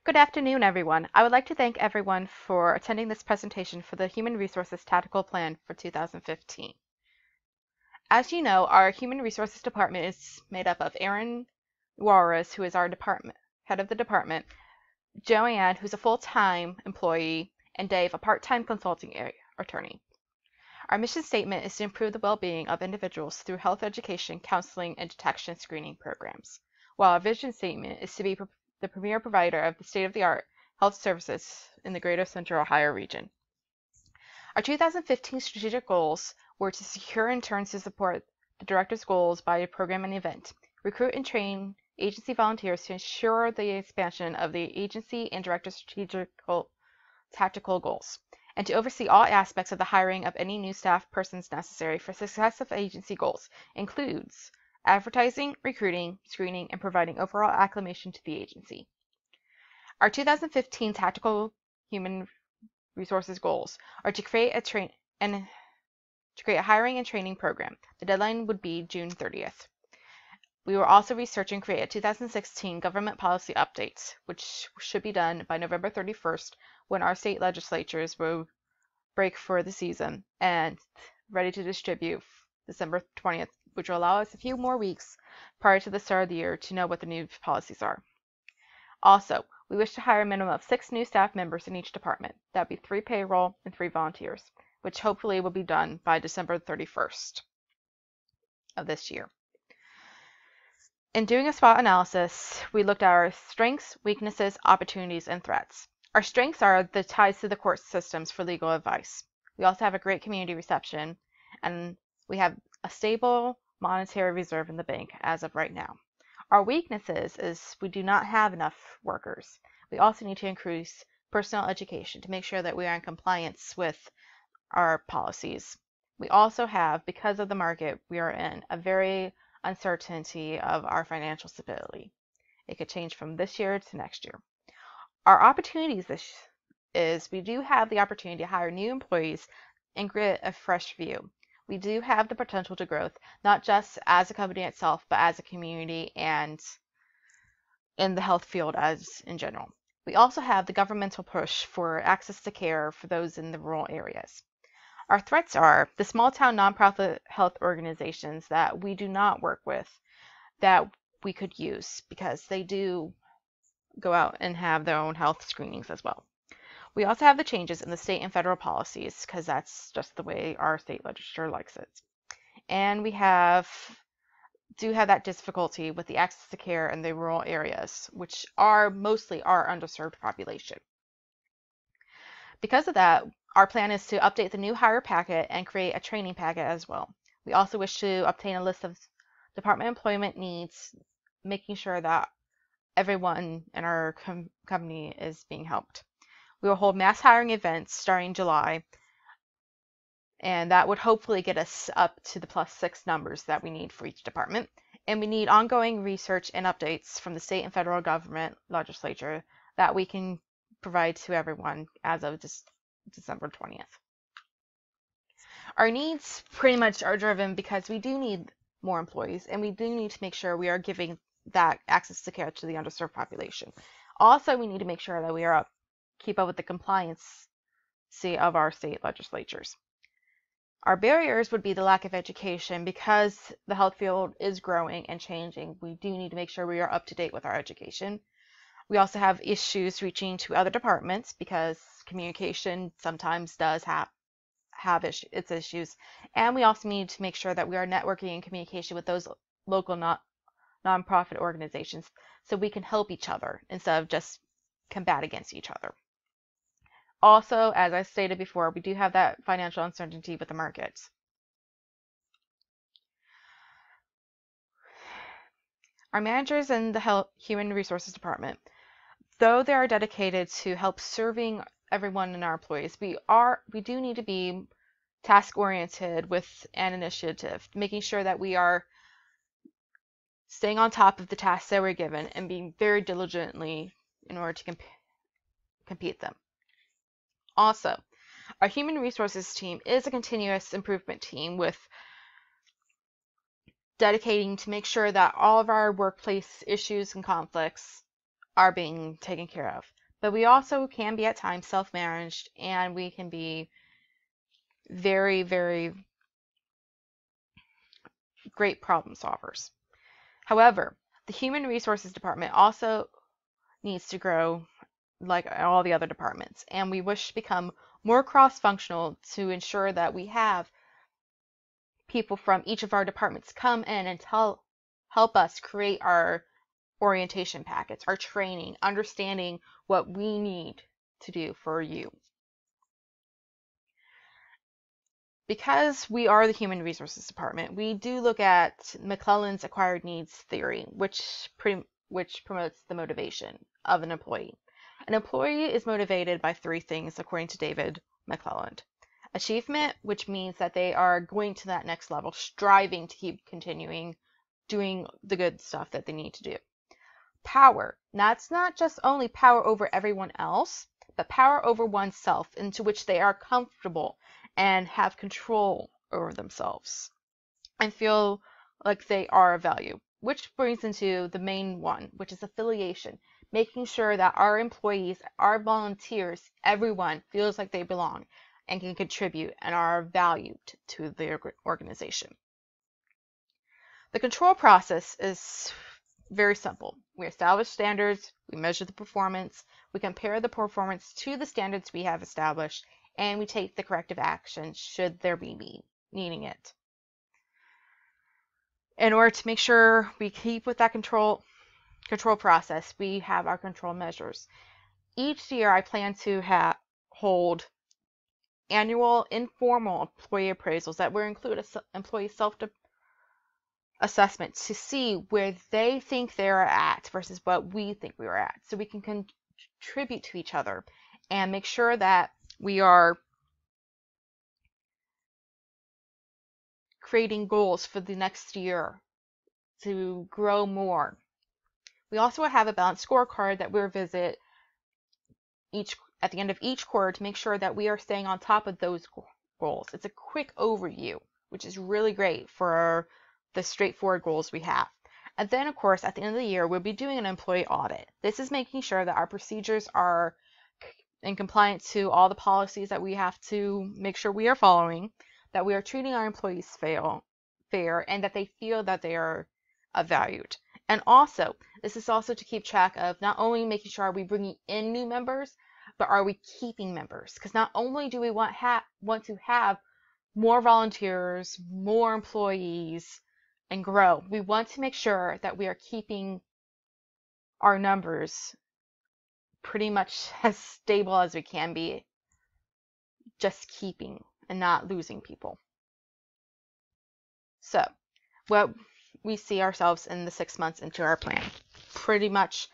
Good afternoon, everyone. I would like to thank everyone for attending this presentation for the Human Resources Tactical Plan for 2015. As you know, our Human Resources Department is made up of Aaron Juarez, who is our head of the department, Joanne, who's a full-time employee, and Dave, a part-time consulting attorney. Our mission statement is to improve the well-being of individuals through health education, counseling, and detection screening programs, while our vision statement is to be the premier provider of the state-of-the-art health services in the Greater Central Ohio region. Our 2015 strategic goals were to secure and turn to support the director's goals by a program and event, recruit and train agency volunteers to ensure the expansion of the agency and director's tactical goals, and to oversee all aspects of the hiring of any new staff persons necessary for success of agency goals, includes advertising, recruiting, screening, and providing overall acclimation to the agency. Our 2015 Tactical Human Resources goals are to create a hiring and training program. The deadline would be June 30th. We will also research and create a 2016 government policy updates, which should be done by November 31st when our state legislatures will break for the season and ready to distribute December 20th, which will allow us a few more weeks prior to the start of the year to know what the new policies are. Also, we wish to hire a minimum of 6 new staff members in each department. That would be 3 payroll and 3 volunteers, which hopefully will be done by December 31st of this year. In doing a SWOT analysis, we looked at our strengths, weaknesses, opportunities, and threats. Our strengths are the ties to the court systems for legal advice. We also have a great community reception, and we have a stable monetary reserve in the bank as of right now. Our weaknesses is we do not have enough workers. We also need to increase personnel education to make sure that we are in compliance with our policies. We also have, because of the market we are in, a very uncertainty of our financial stability. It could change from this year to next year. Our opportunities is we do have the opportunity to hire new employees and get a fresh view. We do have the potential to growth, not just as a company itself, but as a community and in the health field as in general. We also have the governmental push for access to care for those in the rural areas. Our threats are the small town nonprofit health organizations that we do not work with that we could use because they do go out and have their own health screenings as well. We also have the changes in the state and federal policies because that's just the way our state legislature likes it. And we do have that difficulty with the access to care in the rural areas, which are mostly our underserved population. Because of that, our plan is to update the new hire packet and create a training packet as well. We also wish to obtain a list of department employment needs, making sure that everyone in our company is being helped. We will hold mass hiring events starting July, and that would hopefully get us up to the +6 numbers that we need for each department. And we need ongoing research and updates from the state and federal government legislature that we can provide to everyone as of December 20th. Our needs pretty much are driven because we do need more employees, and we do need to make sure we are giving that access to care to the underserved population. Also, we need to make sure that we are keep up with the compliance of our state legislatures. Our barriers would be the lack of education. Because the health field is growing and changing, we do need to make sure we are up to date with our education. We also have issues reaching to other departments because communication sometimes does have its issues. And we also need to make sure that we are networking and communication with those local nonprofit organizations so we can help each other instead of just combat against each other. Also, as I stated before, we do have that financial uncertainty with the markets. Our managers in the Human Resources Department, though they are dedicated to help serving everyone in our employees, we do need to be task-oriented with an initiative, making sure that we are staying on top of the tasks that we're given and being very diligently in order to complete them. Also, our human resources team is a continuous improvement team with dedicating to make sure that all of our workplace issues and conflicts are being taken care of. But we also can be at times self-managed, and we can be very, very great problem solvers. However, the Human Resources Department also needs to grow like all the other departments, and we wish to become more cross-functional to ensure that we have people from each of our departments come in and help us create our orientation packets, our training, understanding what we need to do for you. Because we are the Human Resources Department, we do look at McClellan's acquired needs theory, which promotes the motivation of an employee. An employee is motivated by three things, according to David McClellan. Achievement, which means that they are going to that next level, striving to keep continuing doing the good stuff that they need to do. Power, that's not just only power over everyone else, but power over oneself, into which they are comfortable and have control over themselves and feel like they are of value. Which brings into the main one, which is affiliation, making sure that our employees, our volunteers, everyone feels like they belong and can contribute and are valued to the organization. The control process is very simple. We establish standards, we measure the performance, we compare the performance to the standards we have established, and we take the corrective action should there be needing it. In order to make sure we keep with that control process, we have our control measures. Each year I plan to hold annual informal employee appraisals that will include employee self-assessment to see where they think they're at versus what we think we are at, so we can contribute to each other and make sure that we are creating goals for the next year to grow more. We also have a balanced scorecard that we'll visit at the end of each quarter to make sure that we are staying on top of those goals. It's a quick overview, which is really great for the straightforward goals we have. And then, of course, at the end of the year, we'll be doing an employee audit. This is making sure that our procedures are in compliance to all the policies that we have to make sure we are following, that we are treating our employees fair, and that they feel that they are valued. And also, this is also to keep track of not only making sure are we bringing in new members, but are we keeping members? Because not only do we want to have more volunteers, more employees, and grow, we want to make sure that we are keeping our numbers pretty much as stable as we can be, just keeping and not losing people. So, what we see ourselves in the 6 months into our plan, pretty much,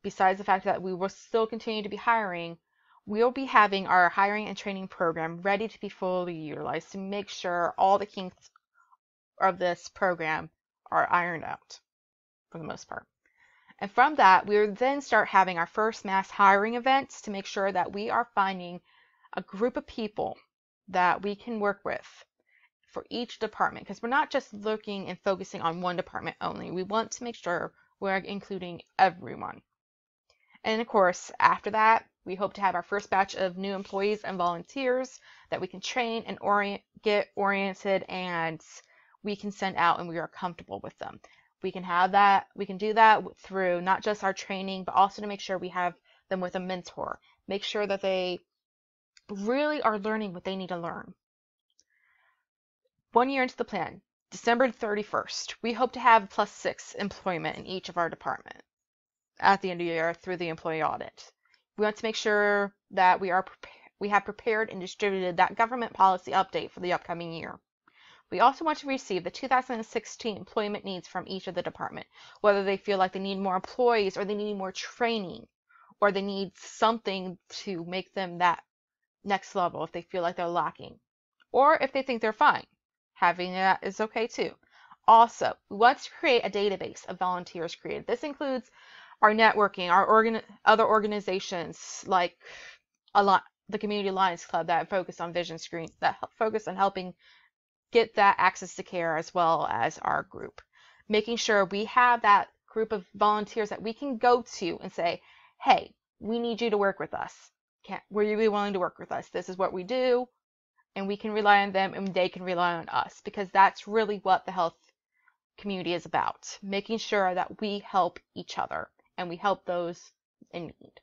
besides the fact that we will still continue to be hiring, we'll be having our hiring and training program ready to be fully utilized to make sure all the kinks of this program are ironed out for the most part. And from that, we will then start having our first mass hiring events to make sure that we are finding a group of people that we can work with for each department, because we're not just looking and focusing on one department only. We want to make sure we're including everyone. And of course, after that, we hope to have our first batch of new employees and volunteers that we can train and get oriented, and we can send out and we are comfortable with them. We can do that through not just our training, but also to make sure we have them with a mentor. Make sure that they really are learning what they need to learn. 1 year into the plan, December 31st, we hope to have +6 employment in each of our department at the end of the year through the employee audit. We want to make sure that we have prepared and distributed that government policy update for the upcoming year. We also want to receive the 2016 employment needs from each of the department, whether they feel like they need more employees or they need more training or they need something to make them that next level if they feel like they're lacking, or if they think they're fine. Having that is okay too. Also, we want to create a database of volunteers created. This includes our networking, our other organizations like the Community Alliance Club that focus on vision screen, that focus on helping get that access to care, as well as our group. Making sure we have that group of volunteers that we can go to and say, hey, we need you to work with us. Will you be willing to work with us? This is what we do, and we can rely on them and they can rely on us, because that's really what the health community is about, making sure that we help each other and we help those in need.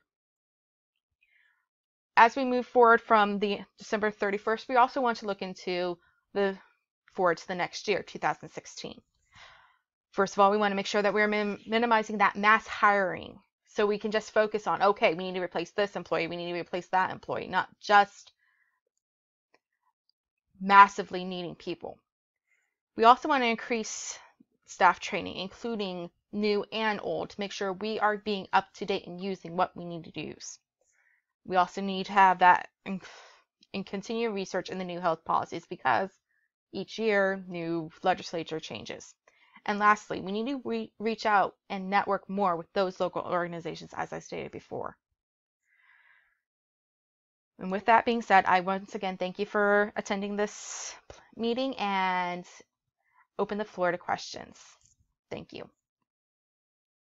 As we move forward from the December 31st, we also want to look into forward to the next year, 2016. First of all, we want to make sure that we're minimizing that mass hiring, so we can just focus on, okay, we need to replace this employee, we need to replace that employee, not just massively needing people. We also want to increase staff training, including new and old, to make sure we are being up to date and using what we need to use. We also need to have that and continue research in the new health policies, because each year new legislature changes. And lastly, we need to reach out and network more with those local organizations, as I stated before. And with that being said, I once again thank you for attending this meeting and open the floor to questions. Thank you.